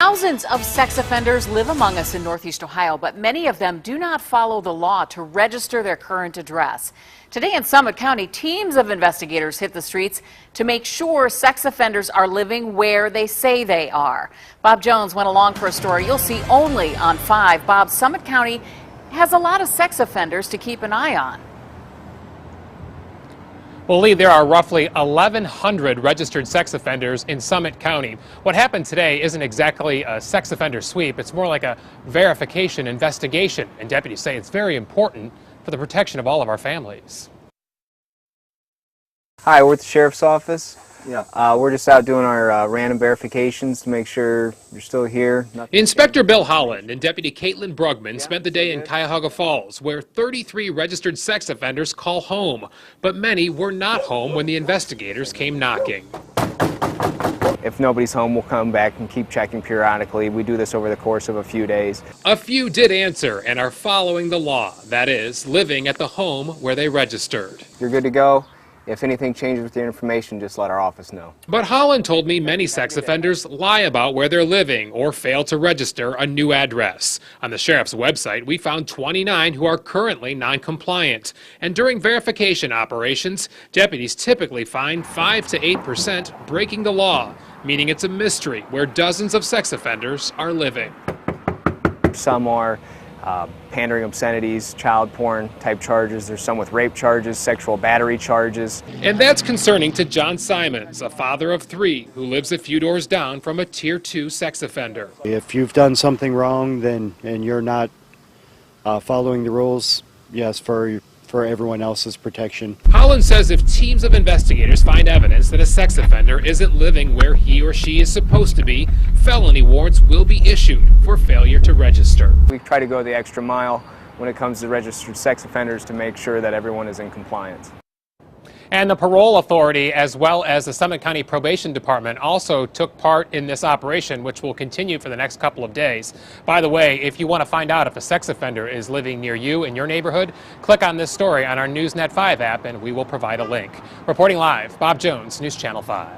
Thousands of sex offenders live among us in Northeast Ohio, but many of them do not follow the law to register their current address. Today in Summit County, teams of investigators hit the streets to make sure sex offenders are living where they say they are. Bob Jones went along for a story you'll see only on 5. Bob, Summit County has a lot of sex offenders to keep an eye on. Well, Lee, there are roughly 1,100 registered sex offenders in Summit County. What happened today isn't exactly a sex offender sweep. It's more like a verification investigation. And deputies say it's very important for the protection of all of our families. Hi, we're at the Sheriff's Office. We're just out doing our random verifications to make sure you're still here. Inspector Bill Holland and Deputy Caitlin Brugman spent the day in Cuyahoga Falls, where 33 registered sex offenders call home. But many were not home when the investigators came knocking. If nobody's home, we'll come back and keep checking periodically. We do this over the course of a few days. A few did answer and are following the law. That is, living at the home where they registered. You're good to go. If anything changes with your information, just let our office know. But Holland told me many sex offenders lie about where they're living or fail to register a new address. On the sheriff's website, we found 29 who are currently non-compliant. And during verification operations, deputies typically find 5 to 8% breaking the law, meaning it's a mystery where dozens of sex offenders are living. Some are pandering obscenities, child porn type charges. There's some with rape charges, sexual battery charges. And that's concerning to John Simons, a father of 3 who lives a few doors down from a Tier 2 sex offender. If you've done something wrong and you're not following the rules, yes, for everyone else's protection. Holland says if teams of investigators find evidence that a sex offender isn't living where he or she is supposed to be, felony warrants will be issued for failure to register. We try to go the extra mile when it comes to registered sex offenders to make sure that everyone is in compliance. And the parole authority, as well as the Summit County Probation Department, also took part in this operation, which will continue for the next couple of days. By the way, if you want to find out if a sex offender is living near you in your neighborhood, click on this story on our NewsNet 5 app and we will provide a link. Reporting live, Bob Jones, News Channel 5.